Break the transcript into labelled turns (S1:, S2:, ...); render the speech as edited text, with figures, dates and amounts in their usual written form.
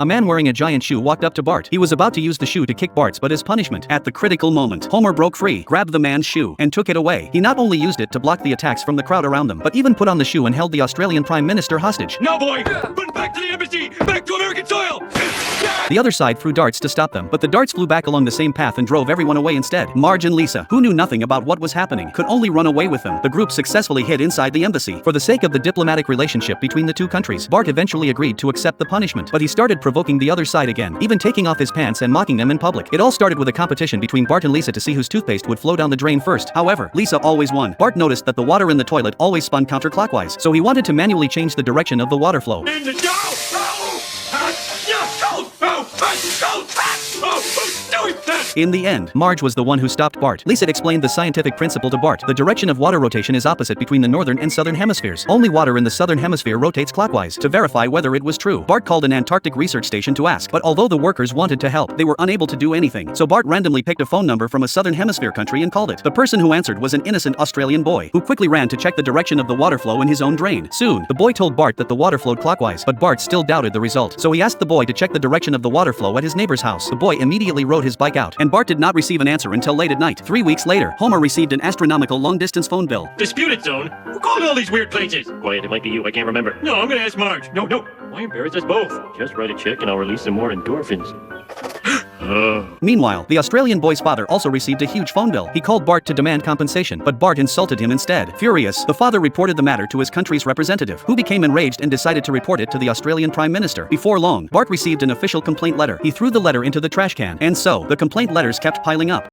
S1: A man wearing a giant shoe walked up to Bart. He was about to use the shoe to kick Bart's butt as punishment. At the critical moment, Homer broke free, grabbed the man's shoe, and took it away. He not only used it to block the attacks from the crowd around them, but even put on the shoe and held the Australian Prime Minister hostage.
S2: No, boy! Put back to the embassy! Back to American soil!
S1: The other side threw darts to stop them, but the darts flew back along the same path and drove everyone away instead. Marge and Lisa, who knew nothing about what was happening, could only run away with them. The group successfully hid inside the embassy. For the sake of the diplomatic relationship between the two countries, Bart eventually agreed to accept the punishment, but he started provoking the other side again, even taking off his pants and mocking them in public. It all started with a competition between Bart and Lisa to see whose toothpaste would flow down the drain first. However, Lisa always won. Bart noticed that the water in the toilet always spun counterclockwise, so he wanted to manually change the direction of the water flow.
S2: In the
S1: In the end, Marge was the one who stopped Bart. Lisa explained the scientific principle to Bart. The direction of water rotation is opposite between the northern and southern hemispheres. Only water in the southern hemisphere rotates clockwise. To verify whether it was true, Bart called an Antarctic research station to ask, but although the workers wanted to help, they were unable to do anything. So Bart randomly picked a phone number from a southern hemisphere country and called it. The person who answered was an innocent Australian boy, who quickly ran to check the direction of the water flow in his own drain. Soon, the boy told Bart that the water flowed clockwise, but Bart still doubted the result. So he asked the boy to check the direction of the water flow at his neighbor's house. The boy immediately rode his bike out, and Bart did not receive an answer until late at night. 3 weeks later, Homer received an astronomical long-distance phone bill.
S2: Disputed zone? Who called all these weird places? Quiet, it might be you, I can't remember. No, I'm gonna ask Marge. No, why embarrass us both? Just write a check and I'll release some more endorphins.
S1: Meanwhile, the Australian boy's father also received a huge phone bill. He called Bart to demand compensation, but Bart insulted him instead. Furious, the father reported the matter to his country's representative, who became enraged and decided to report it to the Australian Prime Minister. Before long, Bart received an official complaint letter. He threw the letter into the trash can, and so, the complaint letters kept piling up.